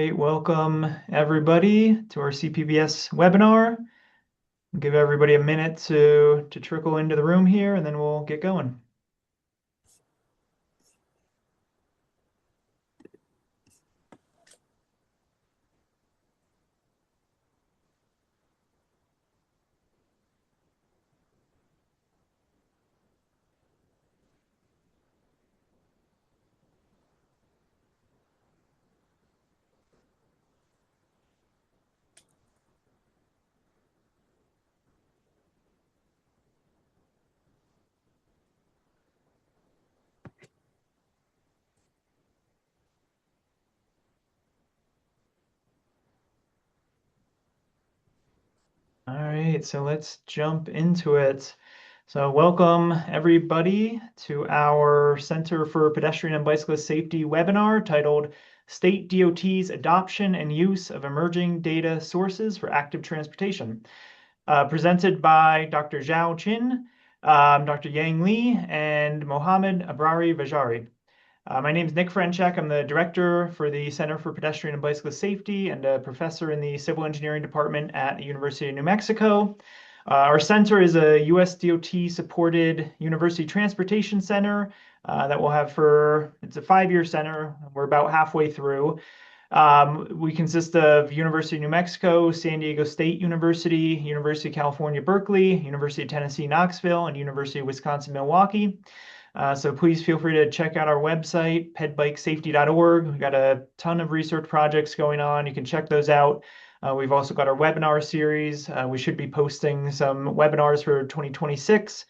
Hey, welcome everybody to our CPBS webinar. We'll give everybody a minute to trickle into the room here, and then we'll get going. All right, so let's jump into it. So welcome everybody to our Center for Pedestrian and Bicyclist Safety webinar titled State DOT's Adoption and Use of Emerging Data Sources for Active Transportation, presented by Dr. Zhao Qin, Dr. Yang Li, and Mohammed Abrari Vajari. My name is Nick Frenchek. I'm the director for the Center for Pedestrian and Bicyclist Safety and a professor in the Civil Engineering Department at the University of New Mexico. Our center is a US DOT-supported university transportation center that we'll have it's a 5-year center. We're about halfway through. We consist of University of New Mexico, San Diego State University, University of California, Berkeley, University of Tennessee, Knoxville, and University of Wisconsin, Milwaukee. So please feel free to check out our website, pedbikesafety.org. We've got a ton of research projects going on. You can check those out. We've also got our webinar series. We should be posting some webinars for 2026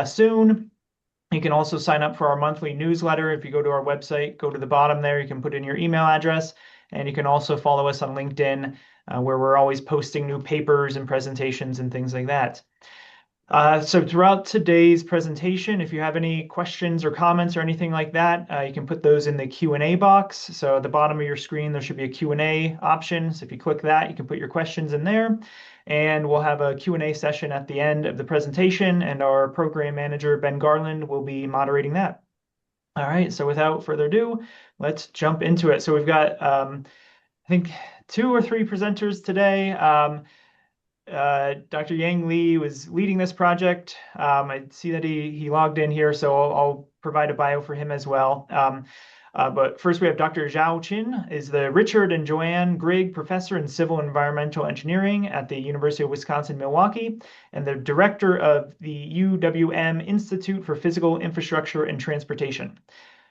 soon. You can also sign up for our monthly newsletter. If you go to our website, go to the bottom there, you can put in your email address. And you can also follow us on LinkedIn, where we're always posting new papers and presentations and things like that. So throughout today's presentation, if you have any questions or comments or anything like that, you can put those in the Q&A box. So at the bottom of your screen, there should be a Q&A option. So if you click that, you can put your questions in there. And we'll have a Q&A session at the end of the presentation, and our program manager, Ben Garland, will be moderating that. All right, so without further ado, let's jump into it. So we've got, I think, 2 or 3 presenters today. Dr. Yang Li was leading this project. I see that he logged in here, so I'll provide a bio for him as well. But first we have Dr. Zhao Qin, is the Richard and Joanne Grigg Professor in Civil and Environmental Engineering at the University of Wisconsin-Milwaukee, and the Director of the UWM Institute for Physical Infrastructure and Transportation.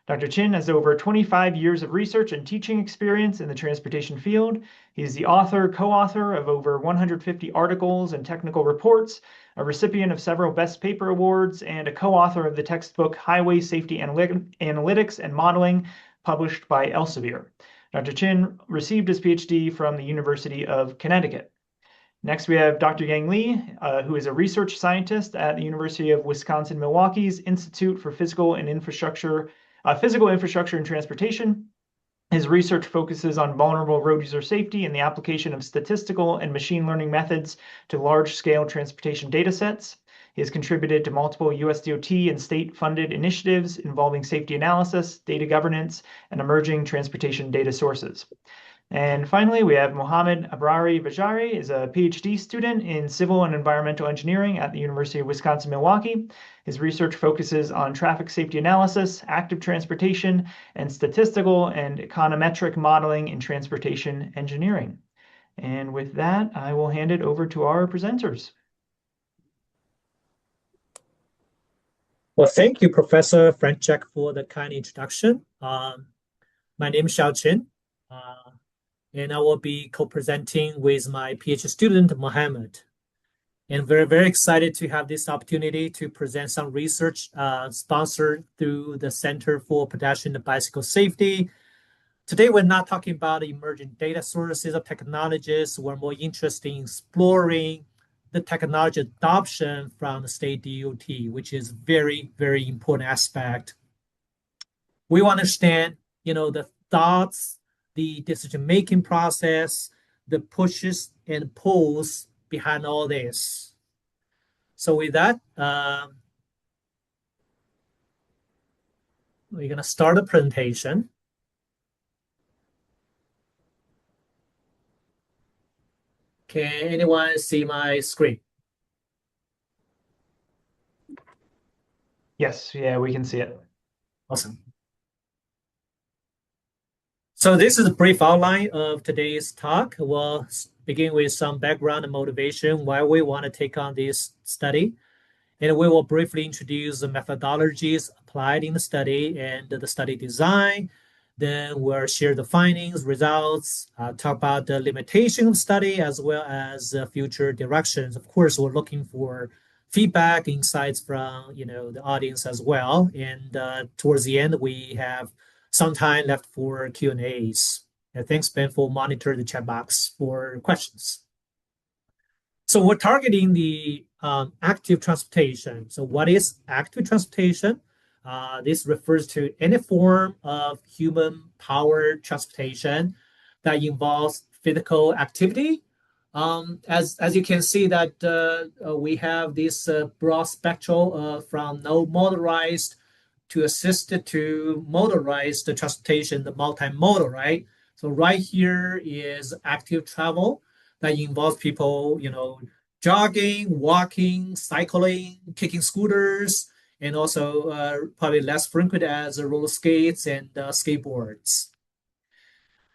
Dr. Qin has over 25 years of research and teaching experience in the transportation field. He is the co-author of over 150 articles and technical reports, a recipient of several Best Paper Awards, and a co-author of the textbook Highway Safety Analytics and Modeling, published by Elsevier. Dr. Qin received his PhD from the University of Connecticut. Next, we have Dr. Yang Li, who is a research scientist at the University of Wisconsin-Milwaukee's Institute for Physical Infrastructure and Transportation. His research focuses on vulnerable road user safety and the application of statistical and machine learning methods to large-scale transportation data sets. He has contributed to multiple US DOT and state-funded initiatives involving safety analysis, data governance, and emerging transportation data sources. And finally, we have Mohammed Abrari Vajari, is a PhD student in Civil and Environmental Engineering at the University of Wisconsin-Milwaukee. His research focuses on traffic safety analysis, active transportation, and statistical and econometric modeling in transportation engineering. And with that, I will hand it over to our presenters. Well, thank you, Professor Frenchek, for the kind introduction. My name is Xiao Qin. And I will be co-presenting with my PhD student, Mohammed. And we're very excited to have this opportunity to present some research sponsored through the Center for Pedestrian and Bicycle Safety. Today, we're not talking about emerging data sources or technologies. We're more interested in exploring the technology adoption from the state DOT, which is very, very important aspect. We want to understand, the thoughts, the decision-making process, the pushes and pulls behind all this. So with that, we're going to start the presentation. Can anyone see my screen? Yes, yeah, we can see it. Awesome. So this is a brief outline of today's talk. We'll begin with some background and motivation why we want to take on this study. And we will briefly introduce the methodologies applied in the study and the study design. Then we'll share the findings, results, talk about the limitation of study as well as future directions. Of course, we're looking for feedback, insights from the audience as well. And towards the end, we have some time left for Q&As. And thanks, Ben, for monitoring the chat box for questions. So we're targeting the active transportation. So what is active transportation? This refers to any form of human-powered transportation that involves physical activity. As you can see that we have this broad spectrum from no motorized to assisted to motorized transportation, the multimodal, right? So right here is active travel that involves people, jogging, walking, cycling, kicking scooters, and also probably less frequent as roller skates and skateboards.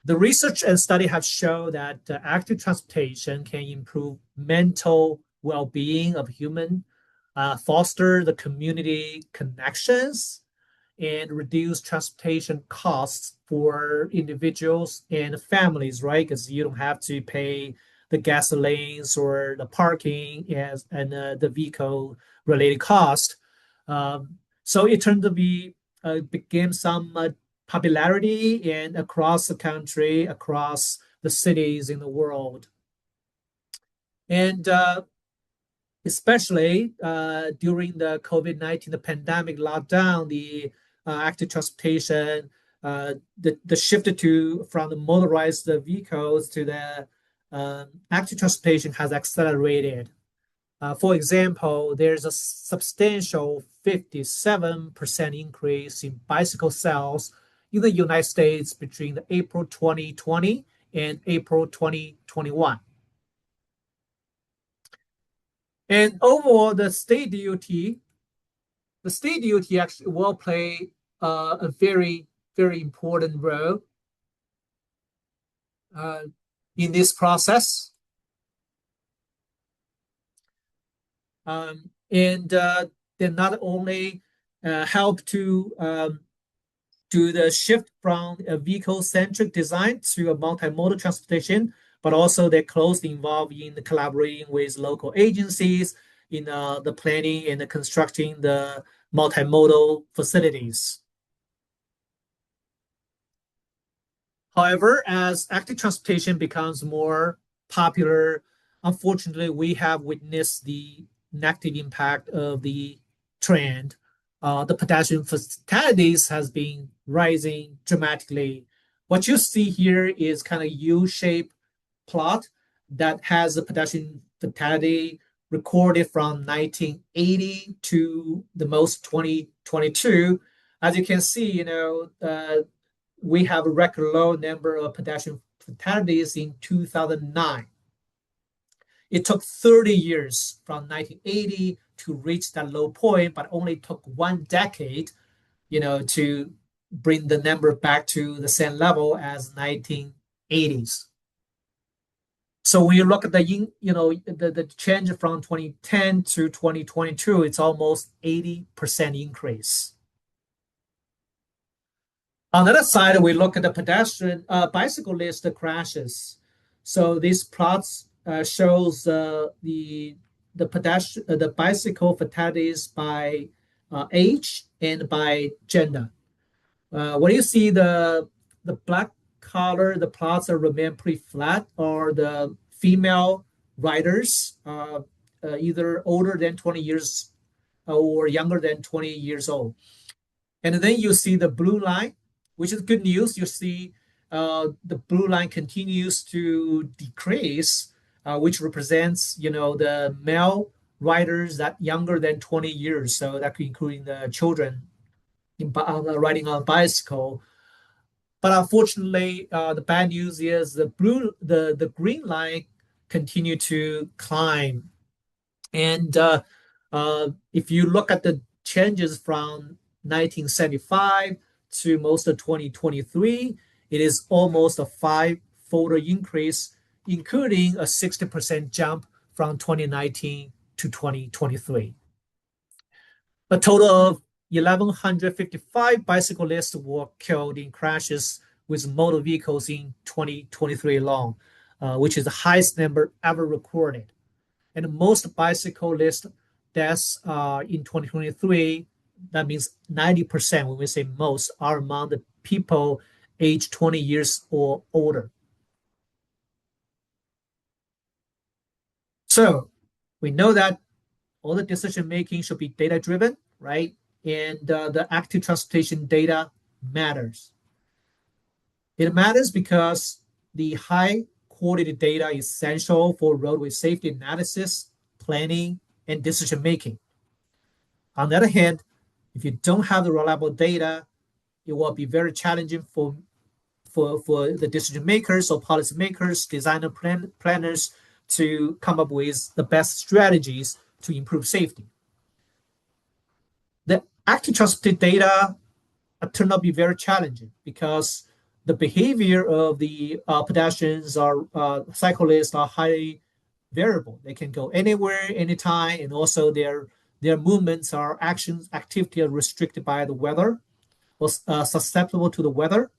The research and study have shown that active transportation can improve mental well-being of human, foster the community connections, and reduce transportation costs for individuals and families, right? Because you don't have to pay the gasolines or the parking and the vehicle related cost. So it turned to be became some popularity and across the country, across the cities in the world. And especially during the COVID-19, the pandemic lockdown, the active transportation, the shift from the motorized vehicles to the active transportation has accelerated. For example, there's a substantial 57% increase in bicycle sales in the United States between the April 2020 and April 2021. And overall, the state DOT actually will play a very, very important role in this process. And they not only help to do the shift from a vehicle-centric design to a multimodal transportation, but also they're closely involved in collaborating with local agencies in the planning and the constructing the multimodal facilities. However, as active transportation becomes more popular, unfortunately, we have witnessed the negative impact of the trend. The pedestrian fatalities has been rising dramatically. What you see here is kind of U-shaped plot that has the pedestrian fatality recorded from 1980 to the most 2022. As you can see, we have a record low number of pedestrian fatalities in 2009. It took 30 years from 1980 to reach that low point, but only took 1 decade, to bring the number back to the same level as 1980s. So when you look at the change from 2010 to 2022, it's almost 80% increase. On the other side, we look at the pedestrian bicyclist crashes. So these plots shows the bicycle fatalities by age and by gender. When you see the black color, the plots remain pretty flat, or the female riders either older than 20 years or younger than 20 years old. And then you see the blue line, which is good news. You see the blue line continues to decrease, which represents, the male riders that younger than 20 years. So that including the children riding on a bicycle. But unfortunately, the bad news is the green line continue to climb. And if you look at the changes from 1975 to most of 2023, it is almost a five-fold increase, including a 60% jump from 2019 to 2023. A total of 1,155 bicyclists were killed in crashes with motor vehicles in 2023 alone, which is the highest number ever recorded. And most bicyclist deaths in 2023, that means 90%, when we say most, are among the people aged 20 years or older. So we know that all the decision making should be data driven, right? And the active transportation data matters. It matters because the high quality data is essential for roadway safety analysis, planning, and decision making. On the other hand, if you don't have the reliable data, it will be very challenging for the decision makers or policymakers, designer planners to come up with the best strategies to improve safety. The active transportation data turned out to be very challenging because the behavior of the pedestrians or cyclists are highly variable. They can go anywhere, anytime, and also their movements or actions, activity are restricted by the weather or susceptible to the weather.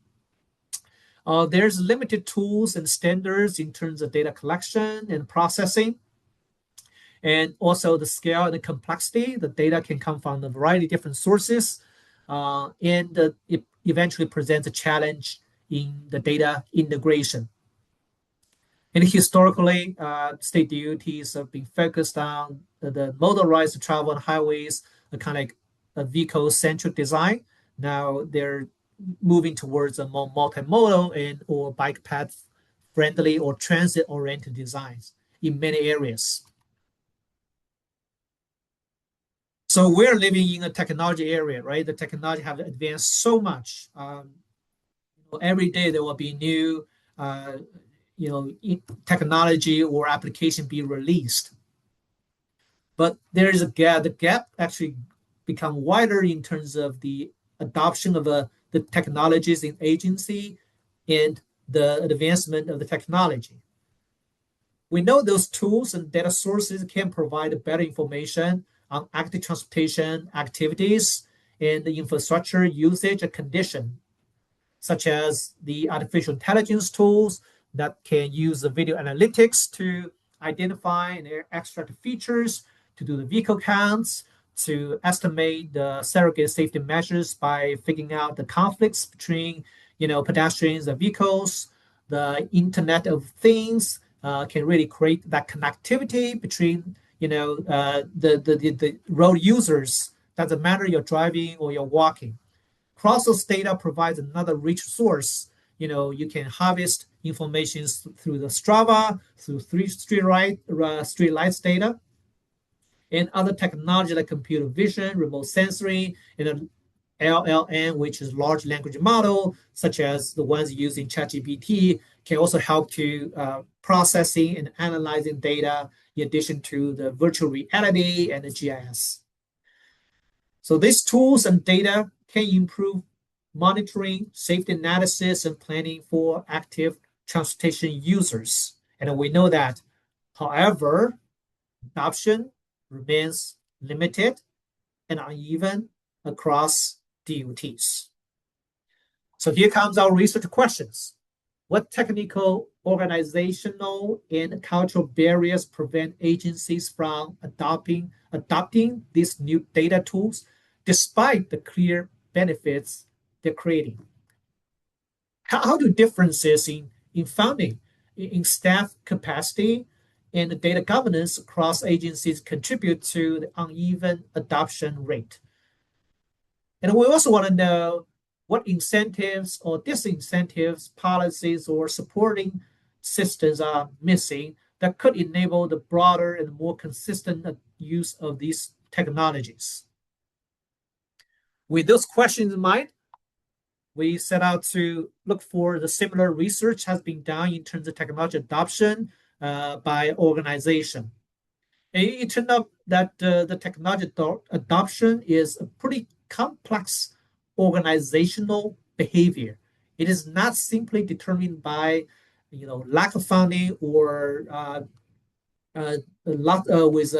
There's limited tools and standards in terms of data collection and processing, and also the scale and the complexity. The data can come from a variety of different sources, and it eventually presents a challenge in the data integration. And historically, state DOTs have been focused on the motorized travel on highways, a kind of like a vehicle-centric design. Now they're moving towards a more multimodal and or bike path friendly or transit-oriented designs in many areas. So we're living in a technology area, right? The technology have advanced so much. Every day there will be new technology or application be released. But there is a gap. The gap actually become wider in terms of the adoption of the technologies in agency and the advancement of the technology. We know those tools and data sources can provide better information on active transportation activities and the infrastructure usage and condition, such as the artificial intelligence tools that can use the video analytics to identify and extract features, to do the vehicle counts, to estimate the surrogate safety measures by figuring out the conflicts between pedestrians and vehicles. The Internet of Things can really create that connectivity between the road users. Doesn't matter you're driving or you're walking. Cross data provides another rich source. You can harvest information through the Strava, through street lights data, and other technology like computer vision, remote sensory, and LLM, which is large language model, such as the ones used in ChatGPT, can also help to processing and analyzing data in addition to the virtual reality and the GIS. So these tools and data can improve monitoring, safety analysis, and planning for active transportation users. And we know that, however, adoption remains limited and uneven across DOTs. So here comes our research questions. What technical, organizational, and cultural barriers prevent agencies from adopting these new data tools despite the clear benefits they're creating? How do differences in funding, in staff capacity, and the data governance across agencies contribute to the uneven adoption rate? And we also want to know what incentives or disincentives, policies, or supporting systems are missing that could enable the broader and more consistent use of these technologies. With those questions in mind, we set out to look for the similar research has been done in terms of technology adoption by organization. And it turned out that the technology adoption is a pretty complex organizational behavior. It is not simply determined by, lack of funding or a lot with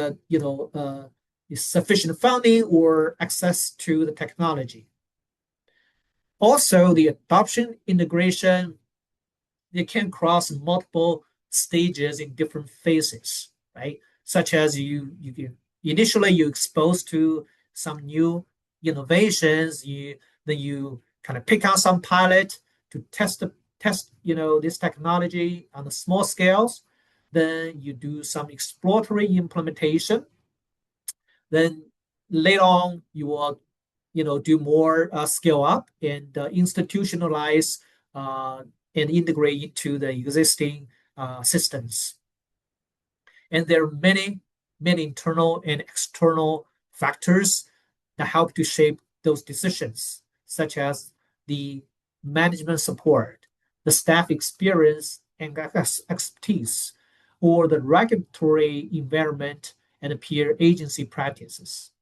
sufficient funding or access to the technology. Also, the adoption integration, they can cross multiple stages in different phases, right? Such as you initially you exposed to some new innovations, then you kind of pick out some pilot to test this technology on the small scales. Then you do some exploratory implementation. Then later on you will do more scale up and institutionalize and integrate into the existing systems. And there are many internal and external factors that help to shape those decisions, such as the management support, the staff experience and expertise, or the regulatory environment and peer agency practices.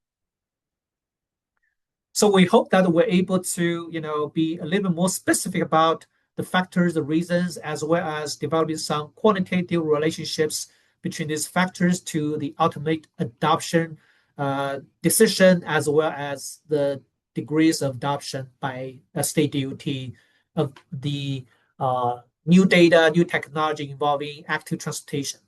So we hope that we're able to, be a little bit more specific about the factors, the reasons, as well as developing some quantitative relationships between these factors to the ultimate adoption decision, as well as the degrees of adoption by a state DOT of the new data, new technology involving active transportation.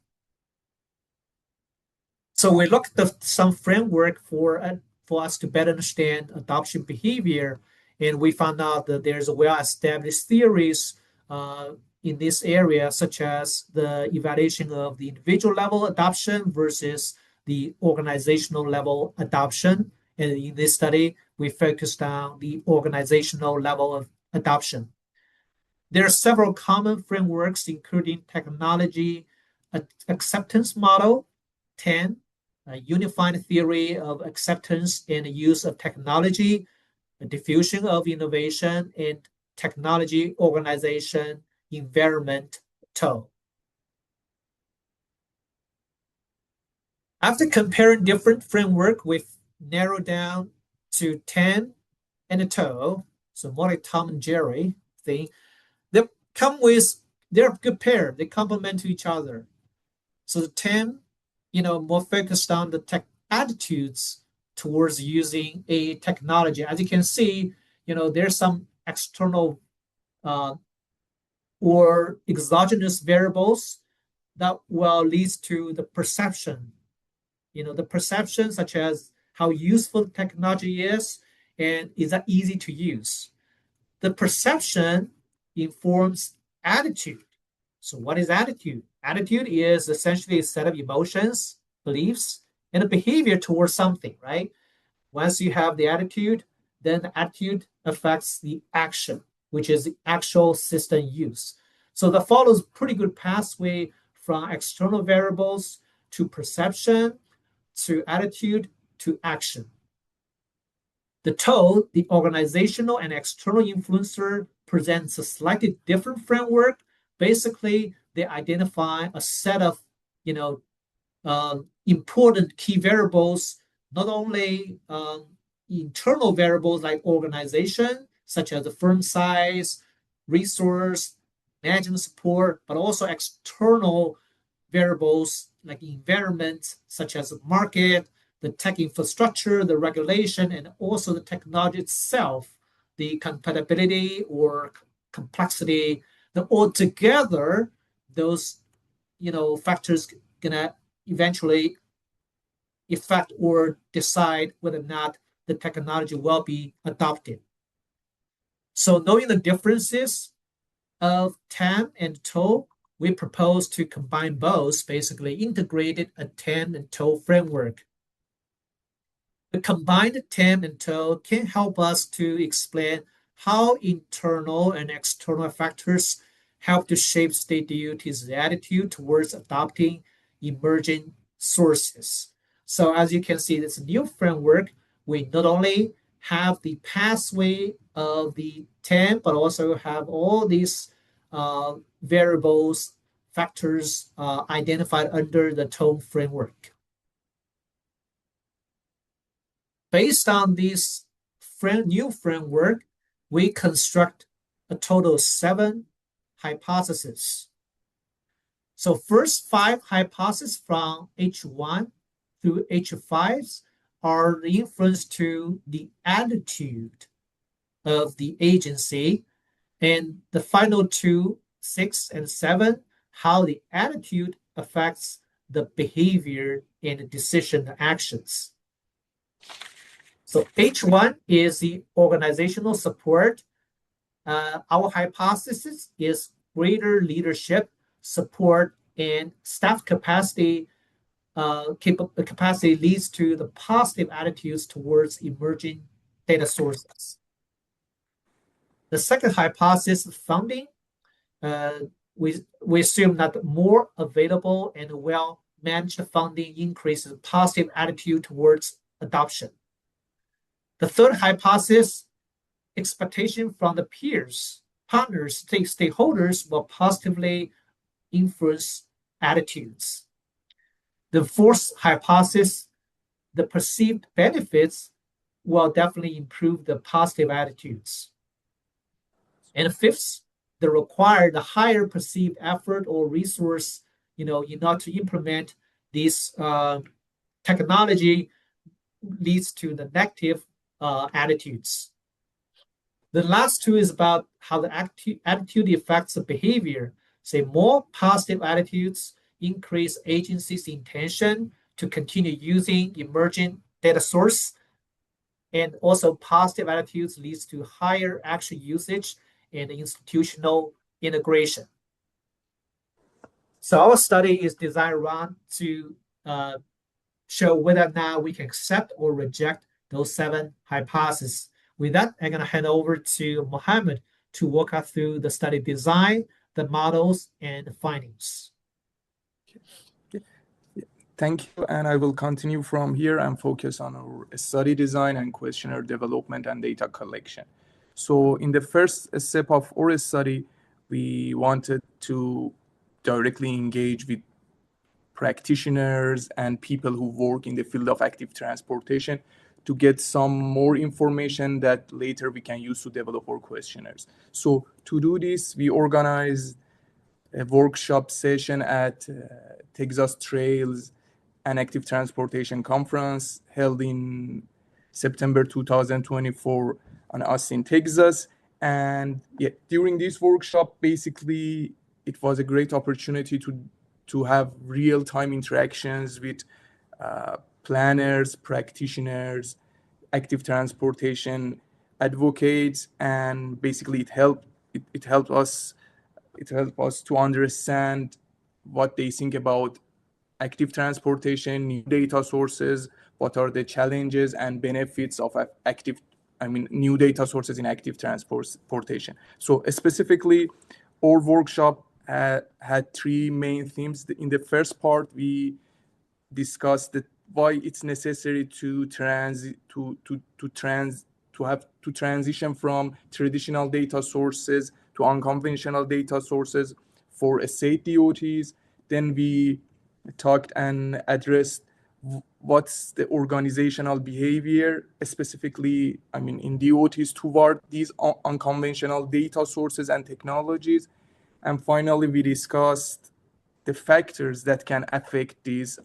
So we looked at some framework for us to better understand adoption behavior, and we found out that there's a well-established theories in this area, such as the evaluation of the individual level adoption versus the organizational level adoption. And in this study, we focused on the organizational level of adoption. There are several common frameworks, including technology acceptance model, 10, a unified theory of acceptance and use of technology, the diffusion of innovation, and technology organization environment TOE. After comparing different framework, we've narrowed down to 10 and a TOE, so more like Tom and Jerry thing. They're a good pair. They complement to each other. So the 10, more focused on the tech attitudes towards using a technology. As you can see, there's some external or exogenous variables that will lead to the perception. The perception such as how useful technology is and is that easy to use. The perception informs attitude. So what is attitude? Attitude is essentially a set of emotions, beliefs, and a behavior towards something, right? Once you have the attitude, then the attitude affects the action, which is the actual system use. So that follows pretty good pathway from external variables to perception, to attitude, to action. The TOE, the organizational and external influencer, presents a slightly different framework. Basically, they identify a set of important key variables, not only internal variables like organization, such as the firm size, resource, management support, but also external variables like environment, such as the market, the tech infrastructure, the regulation, and also the technology itself, the compatibility or complexity. That altogether, those factors gonna eventually affect or decide whether or not the technology will be adopted. So knowing the differences of TAM and TOE, we propose to combine both, basically integrated a TAM and TOE framework. The combined TAM and TOE can help us to explain how internal and external factors help to shape state DOT's attitude towards adopting emerging sources. So as you can see, this new framework, we not only have the pathway of the TAM, but also have all these variables, factors identified under the tone framework. Based on this new framework, we construct a total of 7 hypotheses. So first 5 hypotheses from H1 through H5 are the influence to the attitude of the agency, and the final 2, 6, and 7, how the attitude affects the behavior and decision actions. So H1 is the organizational support. Our hypothesis is greater leadership, support, and staff capacity. Capacity leads to the positive attitudes towards emerging data sources. The second hypothesis, funding, we assume that more available and well-managed funding increases positive attitude towards adoption. The third hypothesis, expectation from the peers, partners, stakeholders will positively influence attitudes. The fourth hypothesis, the perceived benefits will definitely improve the positive attitudes. And fifth, the required higher perceived effort or resource, in order to implement this technology leads to the negative attitudes. The last 2 is about how the attitude affects the behavior. Say more positive attitudes increase agency's intention to continue using emerging data source, and also positive attitudes leads to higher actual usage and institutional integration. So our study is designed around to show whether or not we can accept or reject those 7 hypotheses. With that, I'm going to hand over to Mohammed to walk us through the study design, the models, and the findings. Thank you, and I will continue from here and focus on our study design and questionnaire development and data collection. So in the first step of our study, we wanted to directly engage with practitioners and people who work in the field of active transportation to get some more information that later we can use to develop our questionnaires. So to do this, we organized a workshop session at Texas Trails and Active Transportation Conference held in September 2024 on Austin, Texas. And during this workshop, basically, it was a great opportunity to have real-time interactions with planners, practitioners, active transportation advocates, and basically it helped us to understand what they think about active transportation, new data sources, what are the challenges and benefits of new data sources in active transportation. So specifically, our workshop had 3 main themes. In the first part, we discussed why it's necessary to transition from traditional data sources to unconventional data sources for state DOTs. Then we talked and addressed what's the organizational behavior, specifically, in DOTs toward these unconventional data sources and technologies. And finally, we discussed the factors that can affect these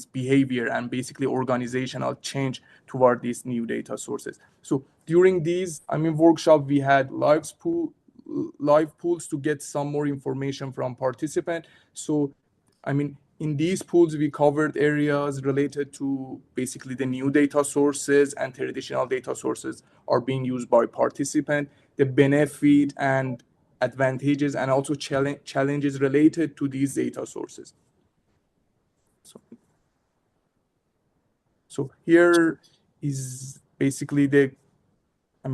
behavior and basically organizational change toward these new data sources. So during these workshop, we had live pools to get some more information from participants. So in these pools, we covered areas related to basically the new data sources and traditional data sources are being used by participants, the benefit and advantages, and also challenges related to these data sources. So here is basically the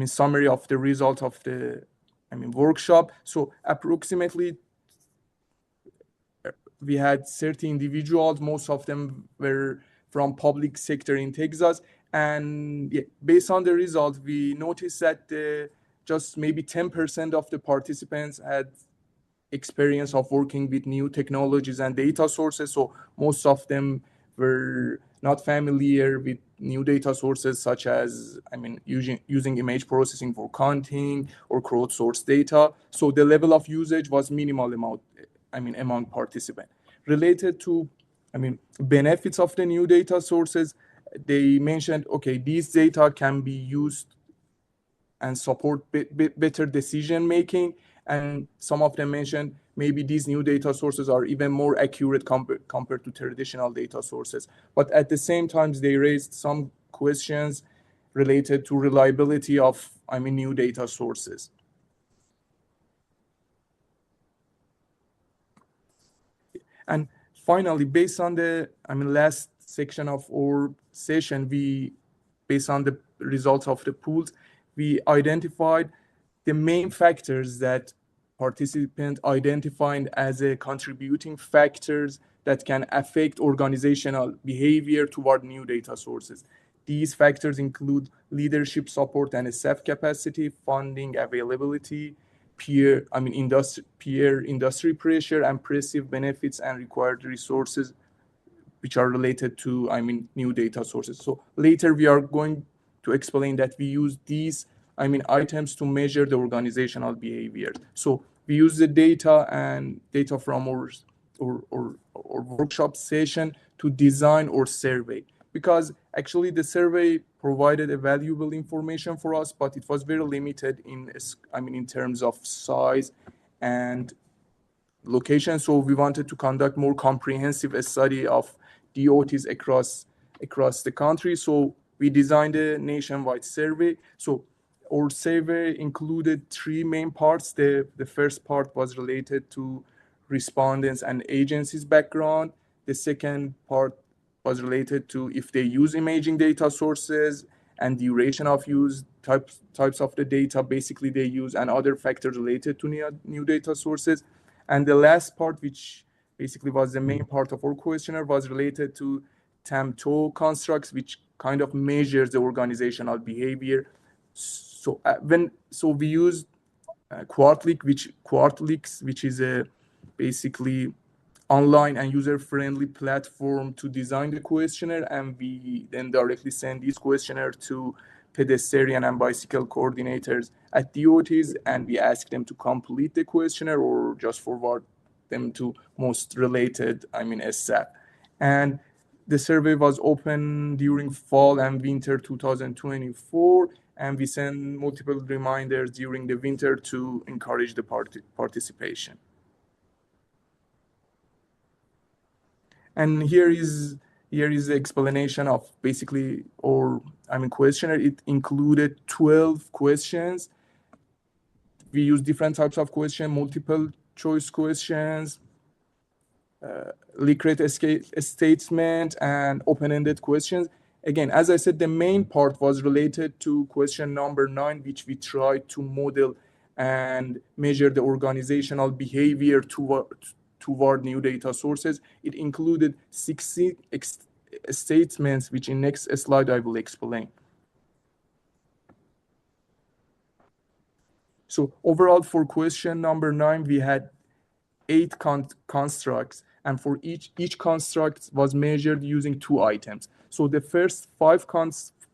summary of the result of the workshop. So approximately we had 30 individuals. Most of them were from public sector in Texas. And based on the results, we noticed that just maybe 10% of the participants had experience of working with new technologies and data sources. So most of them were not familiar with new data sources, such as, using image processing for counting or crowdsourced data. So the level of usage was minimal among participants. Related to, benefits of the new data sources, they mentioned, okay, these data can be used and support better decision making. And some of them mentioned maybe these new data sources are even more accurate compared to traditional data sources. But at the same time, they raised some questions related to reliability of, new data sources. And finally, based on the, last section of our session, based on the results of the pools, we identified the main factors that participants identified as a contributing factors that can affect organizational behavior toward new data sources. These factors include leadership support and staff capacity, funding availability, peer industry pressure, and perceived benefits and required resources which are related to new data sources. So later we are going to explain that we use these items to measure the organizational behavior. So we use the data from our workshop session to design our survey, because actually the survey provided a valuable information for us, but it was very limited in terms of size and location. So we wanted to conduct more comprehensive study of DOTs across the country. So we designed a nationwide survey. So our survey included three main parts. The first part was related to respondents and agencies' background. The second part was related to if they use imaging data sources and duration of use, types of the data basically they use, and other factors related to new data sources. And the last part, which basically was the main part of our questionnaire, was related to TAM-TO constructs, which kind of measures the organizational behavior. So we used Quartlex, which is a basically online and user-friendly platform to design the questionnaire, and we then directly send this questionnaire to pedestrian and bicycle coordinators at DOTs, and we ask them to complete the questionnaire or just forward them to most related, staff. And the survey was open during fall and winter 2024, and we send multiple reminders during the winter to encourage the participation. And here is the explanation of basically our questionnaire. It included 12 questions. We use different types of questions: multiple choice questions, Likert statement, and open-ended questions. Again, as I said, the main part was related to question number 9, which we tried to model and measure the organizational behavior toward new data sources. It included 60 statements, which in next slide I will explain. So overall, for question number 9, we had 8 constructs, and for each construct was measured using 2 items. So the first 5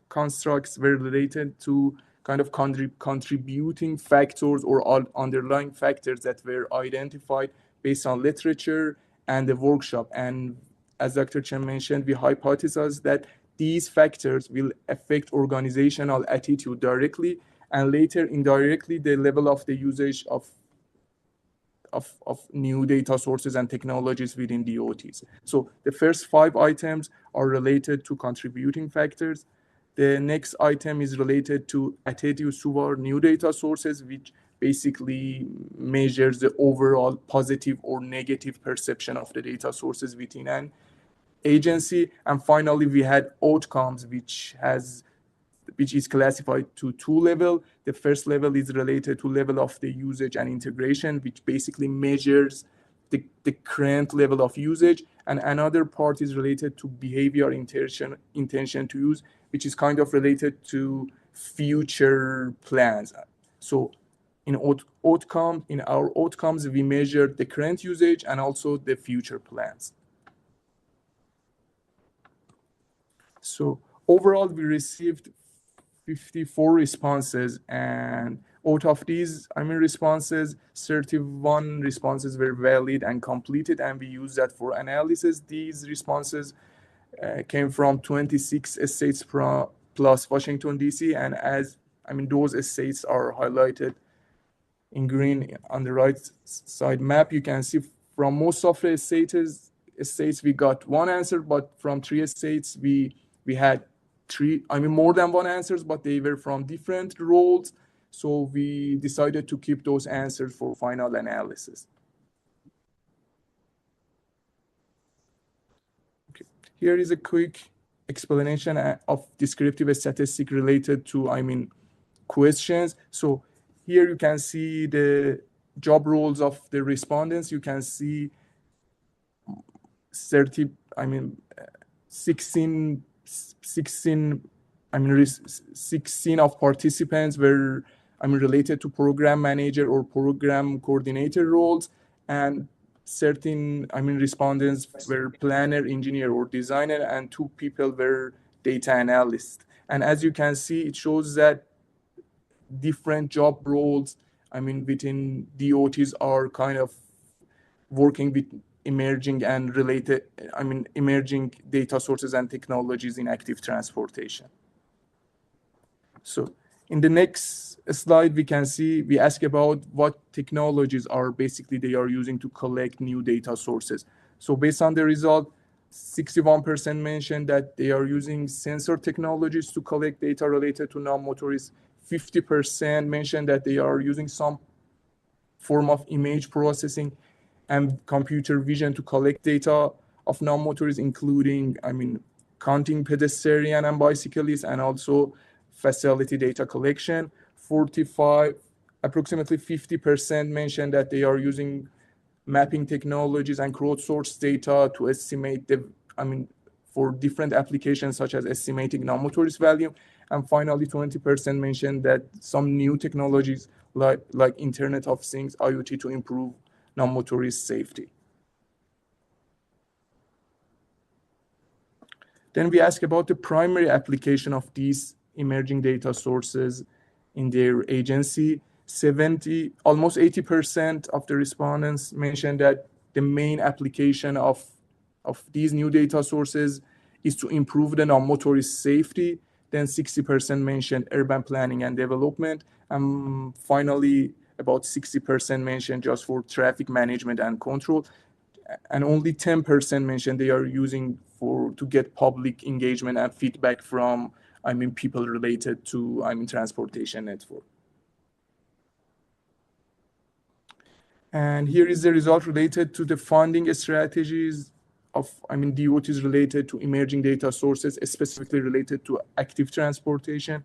constructs were related to kind of contributing factors or underlying factors that were identified based on literature and the workshop. And as Dr. Chen mentioned, we hypothesized that these factors will affect organizational attitude directly, and later indirectly the level of the usage of new data sources and technologies within DOTs. So the first 5 items are related to contributing factors. The next item is related to attitudes toward new data sources, which basically measures the overall positive or negative perception of the data sources within an agency. And finally, we had outcomes, which is classified to 2 levels. The first level is related to level of the usage and integration, which basically measures the current level of usage. And another part is related to behavior intention to use, which is kind of related to future plans. So in our outcomes, we measured the current usage and also the future plans. So overall, we received 54 responses, and out of these, responses, 31 responses were valid and completed, and we use that for analysis. These responses came from 26 states plus Washington, D.C., and those states are highlighted in green on the right side map. You can see from most of the states we got one answer, but from 3 states we had more than one answers, but they were from different roles. So we decided to keep those answers for final analysis. Okay. Here is a quick explanation of descriptive statistic related to, questions. So here you can see the job roles of the respondents. You can see 16 of participants were related to program manager or program coordinator roles, and certain respondents were planner, engineer, or designer, and 2 people were data analyst. And as you can see, it shows that different job roles within DOTs are kind of working with emerging and related emerging data sources and technologies in active transportation. So in the next slide, we can see we ask about what technologies are basically they are using to collect new data sources. So based on the result, 61% mentioned that they are using sensor technologies to collect data related to non-motorists. 50% mentioned that they are using some form of image processing and computer vision to collect data of non-motorists, including, counting pedestrian and bicyclists, and also facility data collection. Approximately 50% mentioned that they are using mapping technologies and crowdsourced data to estimate for different applications such as estimating non-motorist value. And finally, 20% mentioned that some new technologies like Internet of Things, IoT, to improve non-motorist safety. Then we ask about the primary application of these emerging data sources in their agency. Almost 80% of the respondents mentioned that the main application of these new data sources is to improve the non-motorist safety. Then 60% mentioned urban planning and development. And finally, about 60% mentioned just for traffic management and control. And only 10% mentioned they are using to get public engagement and feedback from, people related to, transportation network. And here is the result related to the funding strategies of, DOTs related to emerging data sources, specifically related to active transportation.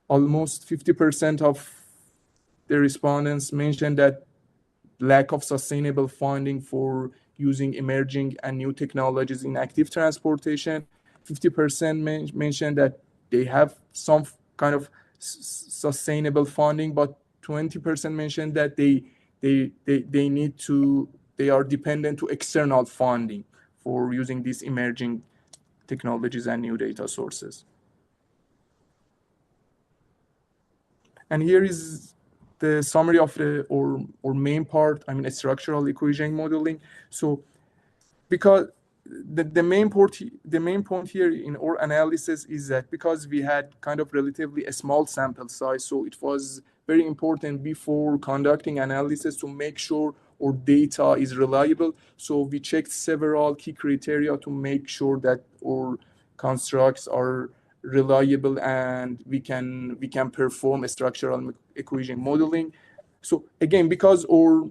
Almost 50% of the respondents mentioned that lack of sustainable funding for using emerging and new technologies in active transportation. 50% mentioned that they have some kind of sustainable funding, but 20% mentioned that they are dependent to external funding for using these emerging technologies and new data sources. And here is the summary of the or main part, structural equation modeling. So because the main point here in our analysis is that because we had kind of relatively a small sample size, so it was very important before conducting analysis to make sure our data is reliable. So we checked several key criteria to make sure that our constructs are reliable and we can perform a structural equation modeling. So again, because our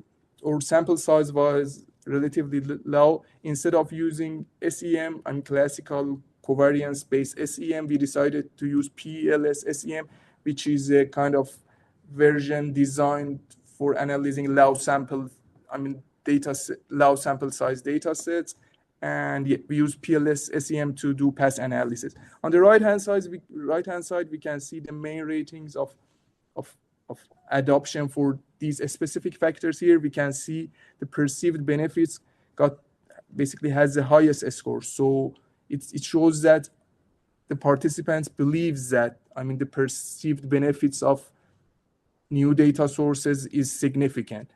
sample size was relatively low, instead of using SEM and classical covariance-based SEM, we decided to use PLS SEM, which is a kind of version designed for analyzing low sample size data sets. And we use PLS SEM to do path analysis. On the right hand side, we can see the main ratings of adoption for these specific factors here, we can see the perceived benefits basically has the highest score. So it shows that the participants believes that, the perceived benefits of new data sources is significant.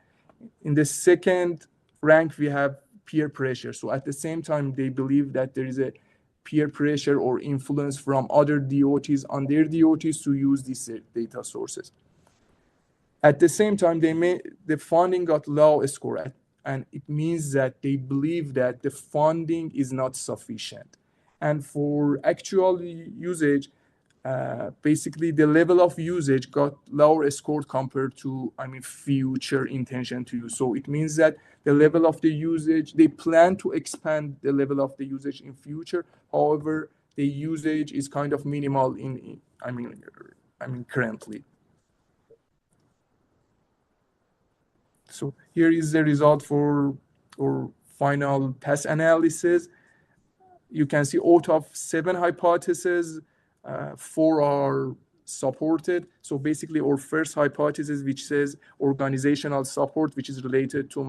In the second rank, we have peer pressure. So at the same time, they believe that there is a peer pressure or influence from other DOTs on their DOTs to use these data sources. At the same time, the funding got low score, and it means that they believe that the funding is not sufficient. And for actual usage, basically the level of usage got lower scored compared to, future intention to use. So it means that the level of the usage, they plan to expand the level of the usage in future. However, the usage is kind of minimal currently. So here is the result for our final pass analysis. You can see out of 7 hypotheses, 4 are supported. So basically our first hypothesis, which says organizational support, which is related to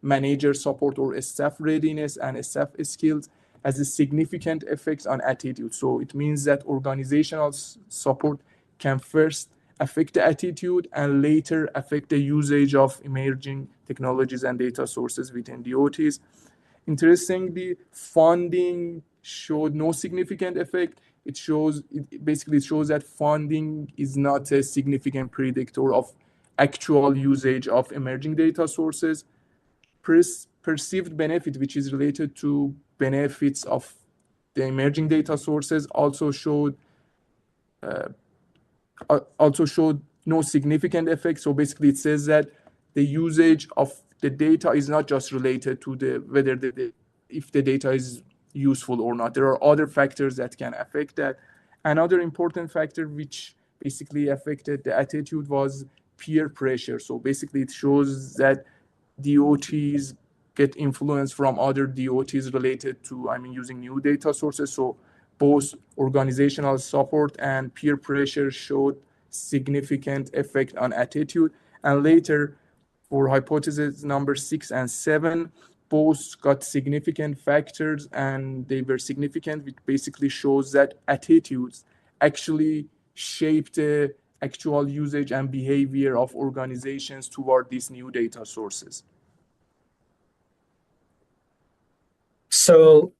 manager support or staff readiness and staff skills, has a significant effect on attitude. So it means that organizational support can first affect the attitude and later affect the usage of emerging technologies and data sources within DOTs. Interestingly, funding showed no significant effect. It basically shows that funding is not a significant predictor of actual usage of emerging data sources. Perceived benefit, which is related to benefits of the emerging data sources, also showed no significant effect. So basically, it says that the usage of the data is not just related to whether if the data is useful or not. There are other factors that can affect that. Another important factor which basically affected the attitude was peer pressure. So basically, it shows that DOTs get influence from other DOTs related to, using new data sources. So both organizational support and peer pressure showed significant effect on attitude. And later, for hypothesis number 6 and 7, both got significant factors, and they were significant, which basically shows that attitudes actually shape the actual usage and behavior of organizations toward these new data sources. So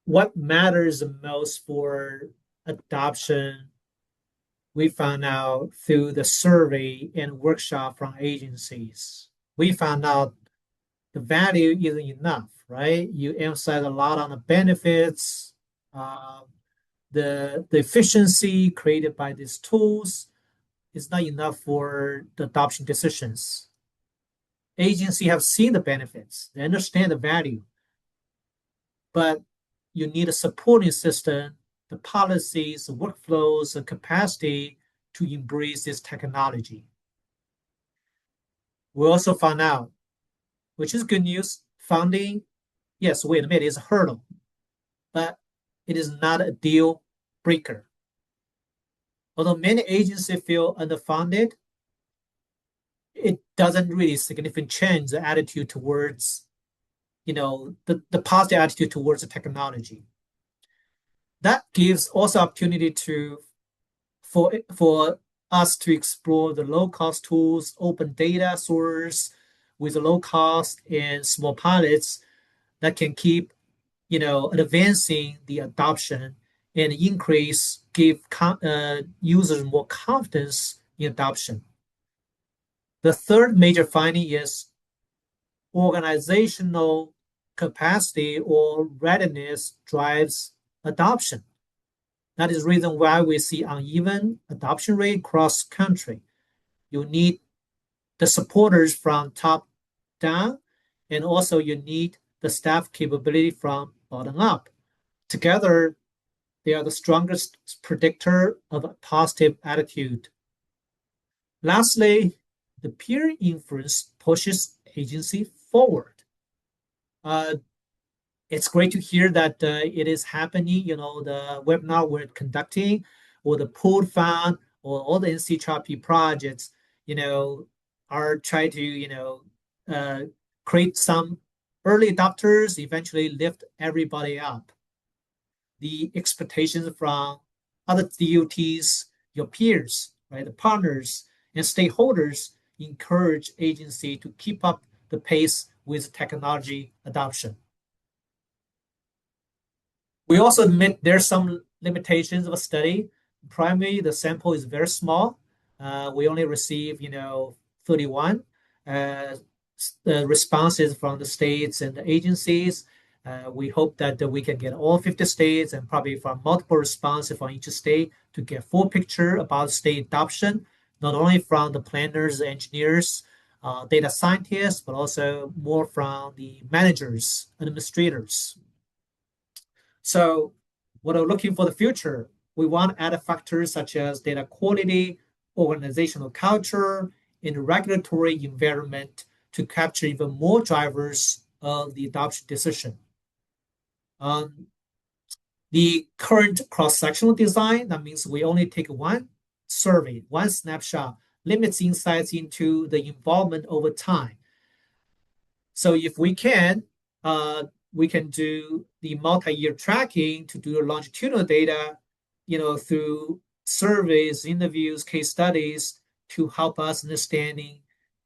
what matters the most for adoption, we found out through the survey and workshop from agencies. We found out the value isn't enough, right? You emphasize a lot on the benefits, the efficiency created by these tools is not enough for the adoption decisions. Agencies have seen the benefits, they understand the value, but you need a supporting system, the policies, the workflows, the capacity to embrace this technology. We also found out, which is good news, funding, yes, we admit is a hurdle, but it is not a deal breaker. Although many agencies feel underfunded, it doesn't really significantly change the attitude towards, the positive attitude towards the technology. That gives also opportunity for us to explore the low-cost tools, open data source with low cost and small pilots that can keep, advancing the adoption and give users more confidence in adoption. The third major finding is organizational capacity or readiness drives adoption. That is the reason why we see uneven adoption rate across country. You need the supporters from top down, and also you need the staff capability from bottom up. Together, they are the strongest predictor of a positive attitude. Lastly, the peer influence pushes agency forward. It's great to hear that it is happening, the webinar we're conducting, or the pooled fund, or all the NCTRP projects, are trying to, create some early adopters, eventually lift everybody up. The expectations from other DOTs, your peers, right, the partners and stakeholders encourage agency to keep up the pace with technology adoption. We also admit there's some limitations of a study. Primarily, the sample is very small. We only receive, 31 responses from the states and the agencies. We hope that we can get all 50 states and probably from multiple responses from each state to get full picture about state adoption, not only from the planners, engineers, data scientists, but also more from the managers, administrators. So what we're looking for the future, we want to add factors such as data quality, organizational culture, and regulatory environment to capture even more drivers of the adoption decision. The current cross-sectional design, that means we only take one survey, one snapshot, limits insights into the involvement over time. So if we can do the multi-year tracking to do the longitudinal data, through surveys, interviews, case studies to help us understanding,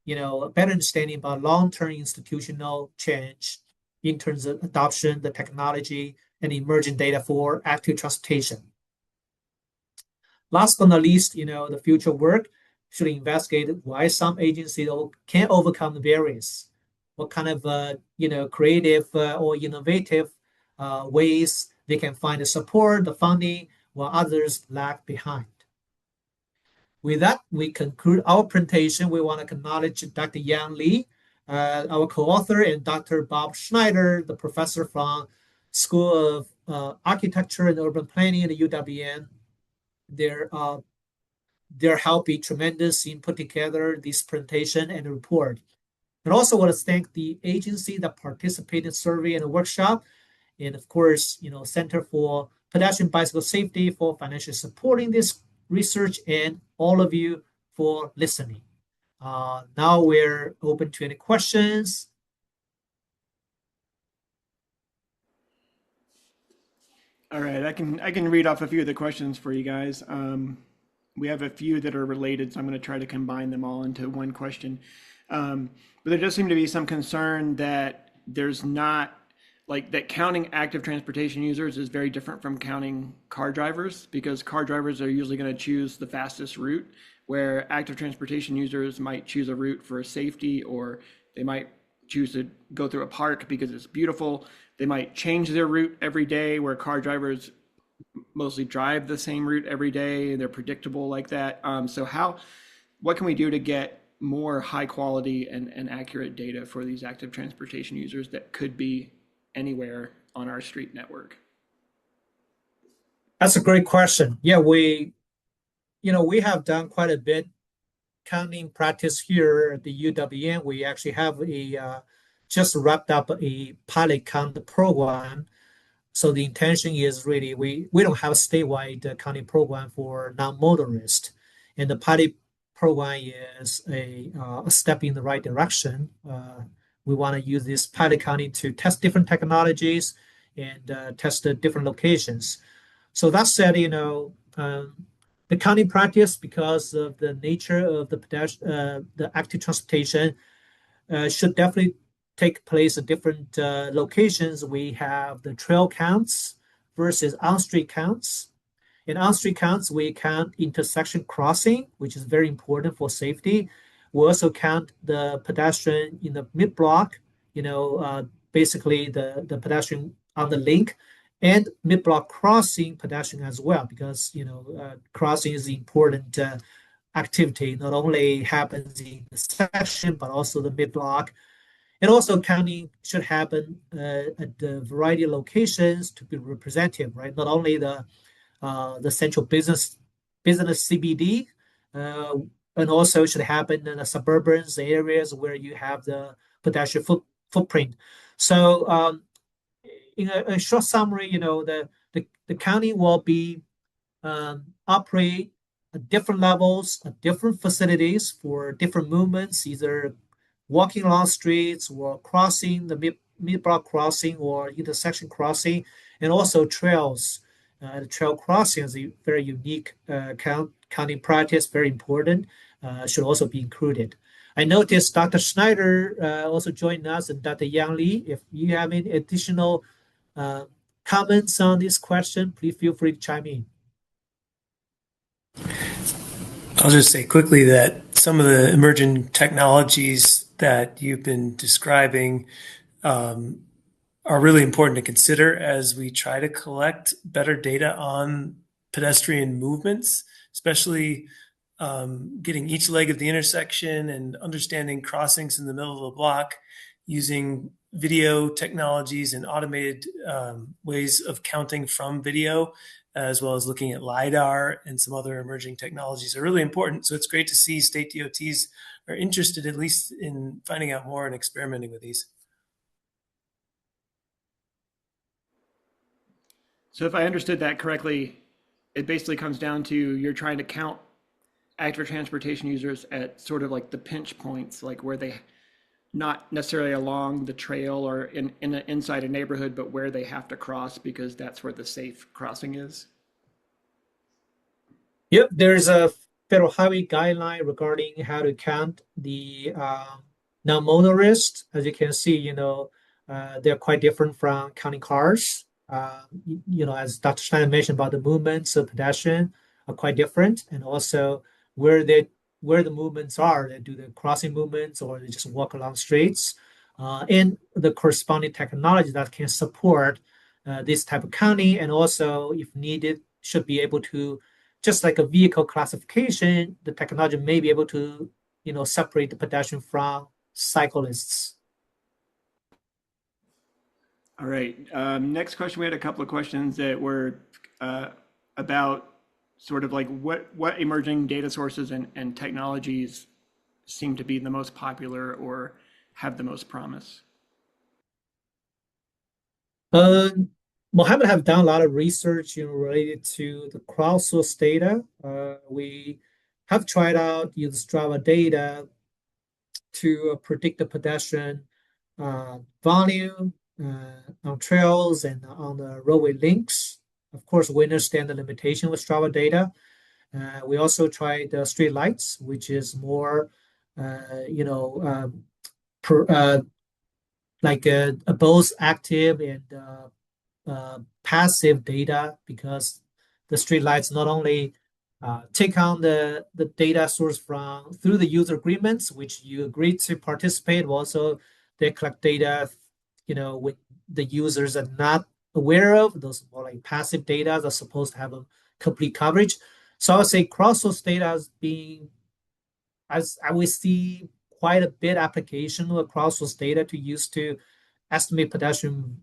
a better understanding about long-term institutional change in terms of adoption, the technology, and emerging data for active transportation. Last but not least, the future work should investigate why some agencies can't overcome the barriers. What kind of creative or innovative ways they can find the support, the funding, while others lag behind. With that, we conclude our presentation. We want to acknowledge Dr. Yang Li, our co-author, and Dr. Bob Schneider, the professor from School of Architecture and Urban Planning at the UWM. Their help be tremendous in putting together this presentation and report. And also want to thank the agency that participated in the survey and the workshop, and of course, Center for Pedestrian Bicycle Safety for financially supporting this research, and all of you for listening. Now we're open to any questions. All right, I can read off a few of the questions for you guys. We have a few that are related, so I'm going to try to combine them all into one question. But there does seem to be some concern that there's not, that counting active transportation users is very different from counting car drivers, because car drivers are usually going to choose the fastest route, where active transportation users might choose a route for safety, or they might choose to go through a park because it's beautiful. They might change their route every day, where car drivers mostly drive the same route every day. They're predictable like that. So what can we do to get more high quality and accurate data for these active transportation users that could be anywhere on our street network? That's a great question. Yeah, we have done quite a bit counting practice here at the UWM. We actually have just wrapped up a pilot count program. So the intention is really we don't have a statewide counting program for non-motorists, and the pilot program is a step in the right direction. We want to use this pilot counting to test different technologies and test the different locations. So that said, the counting practice, because of the nature of the active transportation, should definitely take place at different locations. We have the trail counts versus on-street counts. In on-street counts, we count intersection crossing, which is very important for safety. We also count the pedestrian in the mid-block, basically the pedestrian on the link, and mid-block crossing pedestrian as well, because crossing is an important activity. Not only happens in the section, but also the mid-block. And also counting should happen at the variety of locations to be representative, right? Not only the central business CBD, and also should happen in the suburban areas where you have the pedestrian footprint. So in a short summary, the county will be operate different levels, different facilities for different movements, either walking along streets or crossing the mid-block crossing or intersection crossing, and also trails. The trail crossing is a very unique counting practice, very important, should also be included. I noticed Dr. Schneider also joined us and Dr. Yang Li. If you have any additional comments on this question, please feel free to chime in. I'll just say quickly that some of the emerging technologies that you've been describing are really important to consider as we try to collect better data on pedestrian movements, especially getting each leg of the intersection and understanding crossings in the middle of the block using video technologies and automated ways of counting from video, as well as looking at LiDAR and some other emerging technologies are really important. So it's great to see state DOTs are interested at least in finding out more and experimenting with these. So if I understood that correctly, it basically comes down to you're trying to count active transportation users at sort of like the pinch points, like where they not necessarily along the trail or inside a neighborhood, but where they have to cross because that's where the safe crossing is. Yep, there's a federal highway guideline regarding how to count the non-motorists. As you can see, they're quite different from counting cars. As Dr. Schneider mentioned about the movements of pedestrian are quite different, and also where the movements are. They do the crossing movements or they just walk along streets, and the corresponding technology that can support this type of counting, and also, if needed, should be able to, just like a vehicle classification, the technology may be able to, separate the pedestrian from cyclists. All right. Next question. We had a couple of questions that were about sort of like what emerging data sources and technologies seem to be the most popular or have the most promise. Mohammed have done a lot of research related to the crowdsourced data. We have tried out use Strava data to predict the pedestrian volume on trails and on the roadway links. Of course, we understand the limitation with Strava data. We also tried the street lights, which is more, both active and passive data, because the street lights not only take on the data source through the user agreements, which you agree to participate, but also they collect data, with the users are not aware of. Those more like passive data are supposed to have a complete coverage. So I would say crowdsourced data as being, as I would see quite a bit application of crowdsourced data to use to estimate pedestrian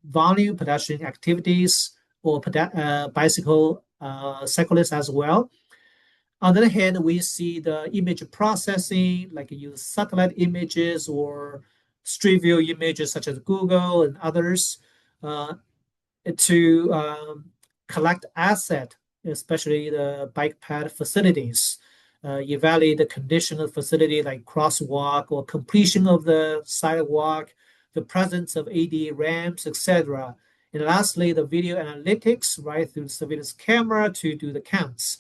volume, pedestrian activities, or bicycle cyclists as well. On the other hand, we see the image processing, like use satellite images or street view images such as Google and others to collect asset, especially the bike path facilities, evaluate the condition of the facility like crosswalk or completion of the sidewalk, the presence of ADA ramps, etc. And lastly, the video analytics, right, through the surveillance camera to do the counts.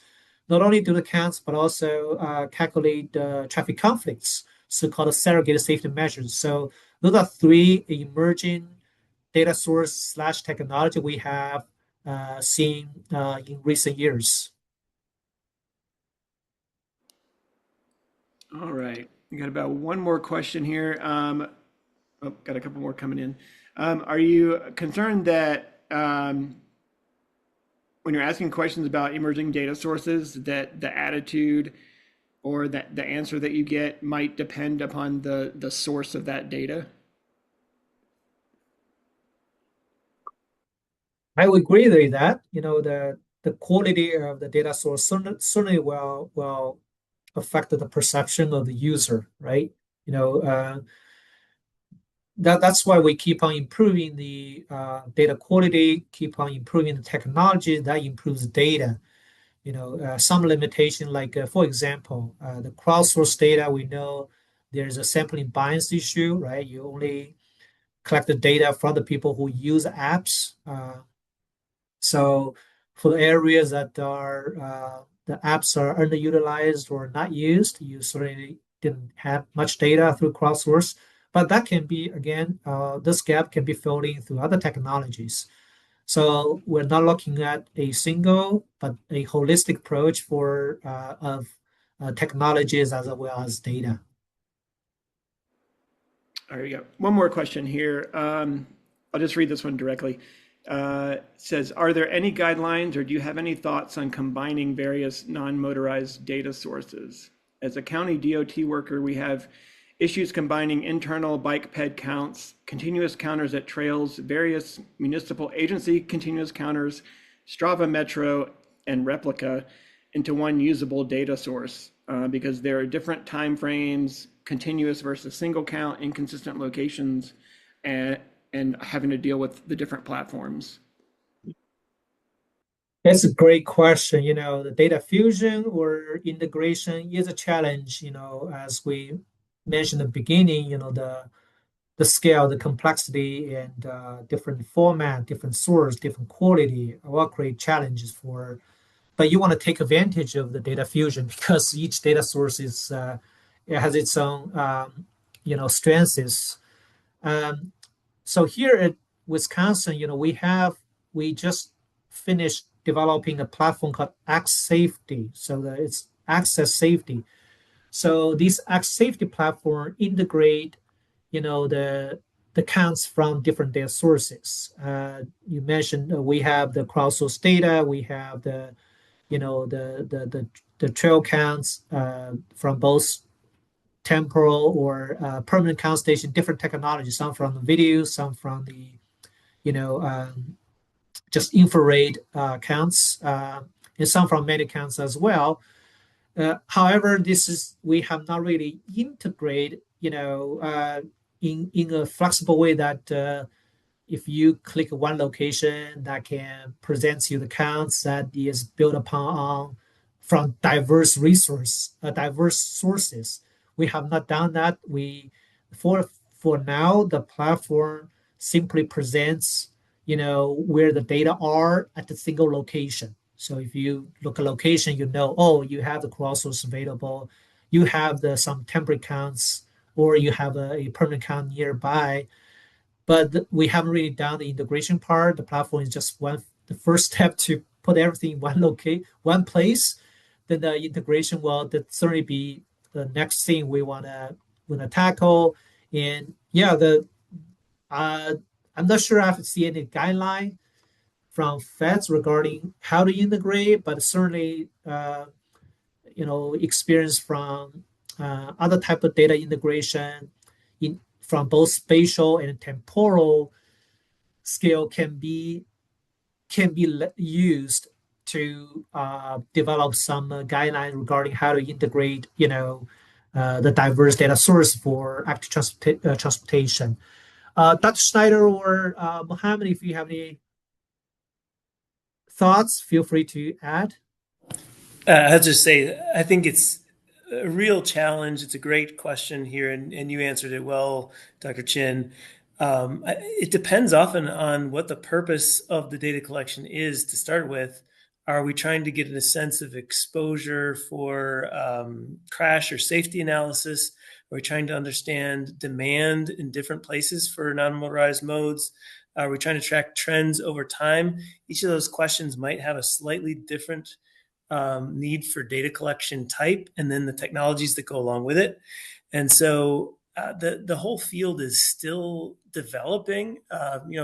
Not only do the counts, but also calculate traffic conflicts, so-called surrogate safety measures. So those are three emerging data source / technology we have seen in recent years. All right. We got about one more question here. Got a couple more coming in. Are you concerned that when you're asking questions about emerging data sources, that the attitude or that the answer that you get might depend upon the source of that data? I would agree with that. The quality of the data source certainly will affect the perception of the user, right? That's why we keep on improving the data quality, keep on improving the technology that improves data. some limitation, like for example, the crowdsourced data, we know there's a sampling bias issue, right? You only collect the data from the people who use apps. So for the areas that are the apps are underutilized or not used, you certainly didn't have much data through crowdsource. But that can be, again, this gap can be filled in through other technologies. So we're not looking at a single, but a holistic approach for of technologies as well as data. All right, we got one more question here. I'll just read this one directly. It says, are there any guidelines or do you have any thoughts on combining various non-motorized data sources? As a county DOT worker, we have issues combining internal bike ped counts, continuous counters at trails, various municipal agency continuous counters, Strava Metro, and Replica into one usable data source because there are different time frames, continuous versus single count, inconsistent locations, and having to deal with the different platforms. That's a great question. The data fusion or integration is a challenge, as we mentioned at the beginning, the scale, the complexity, and different format, different source, different quality will create challenges for. But you want to take advantage of the data fusion because each data source it has its own strengths. Um, so here at Wisconsin, we just finished developing a platform called Act Safety. So it's access safety. So this Act Safety platform integrate, the counts from different data sources. You mentioned we have the crowdsourced data, we have the trail counts from both temporal or permanent count station, different technologies, some from the video, some from the, just infrared counts, and some from many counts as well. However, we have not really integrated, in a flexible way that if you click one location that can present you the counts that is built upon from diverse sources. We have not done that. For now, the platform simply presents, where the data are at the single location. So if you look at location, oh, you have the cross source available, you have some temporary counts, or you have a permanent count nearby. But we haven't really done the integration part. The platform is just the first step to put everything in one place. Then the integration will certainly be the next thing we wanna tackle. And yeah, I'm not sure I see any guideline from feds regarding how to integrate, but certainly experience from other type of data integration from both spatial and temporal scale can be used to develop some guidelines regarding how to integrate, the diverse data source for active transportation. Dr. Schneider or Mohammed, if you have any thoughts, feel free to add. I'll just say, I think it's a real challenge. It's a great question here, and you answered it well, Dr. Chin. It depends often on what the purpose of the data collection is to start with. Are we trying to get a sense of exposure for crash or safety analysis? Are we trying to understand demand in different places for non-motorized modes? Are we trying to track trends over time? Each of those questions might have a slightly different need for data collection type, and then the technologies that go along with it. And so the whole field is still developing,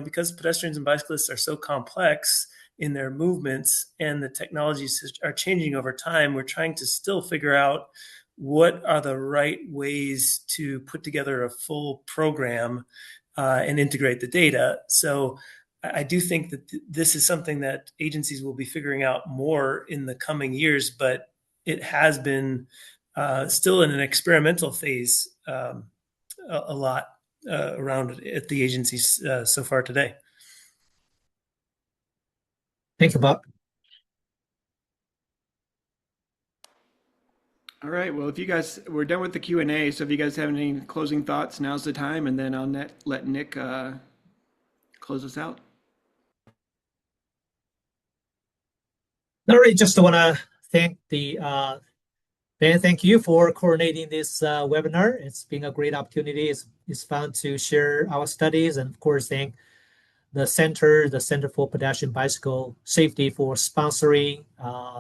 because pedestrians and bicyclists are so complex in their movements and the technologies are changing over time. We're trying to still figure out what are the right ways to put together a full program and integrate the data. So I do think that this is something that agencies will be figuring out more in the coming years, but it has been still in an experimental phase a lot around at the agencies so far today. Thank you, Bob. All right. Well, if you guys, we're done with the Q&A. So if you guys have any closing thoughts, now's the time, and then I'll let Nick close us out. All right, just want to thank Ben, thank you for coordinating this webinar. It's been a great opportunity. It's fun to share our studies, and of course, thank the Center for Pedestrian Bicycle Safety for sponsoring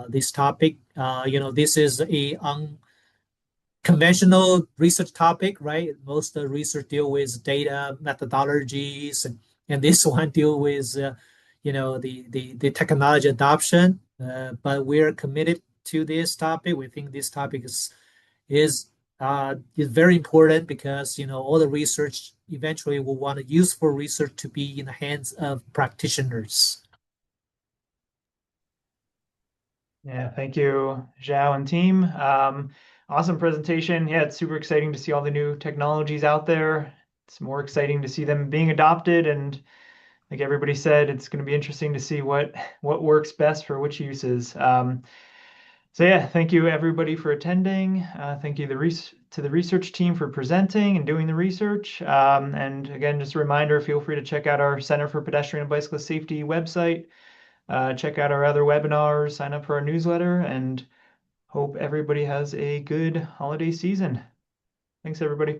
this topic. This is a conventional research topic, right? Most of the research deal with data methodologies, and this one deal with the technology adoption. But we are committed to this topic. We think this topic is very important because all the research eventually will want to useful research to be in the hands of practitioners. Yeah, thank you, Zhao and team. Awesome presentation. Yeah, it's super exciting to see all the new technologies out there. It's more exciting to see them being adopted, and like everybody said, it's going to be interesting to see what works best for which uses. So yeah, thank you everybody for attending. Thank you to the research team for presenting and doing the research. And again, just a reminder, feel free to check out our Center for Pedestrian and Bicyclist Safety website. Check out our other webinars, sign up for our newsletter, and hope everybody has a good holiday season. Thanks, everybody.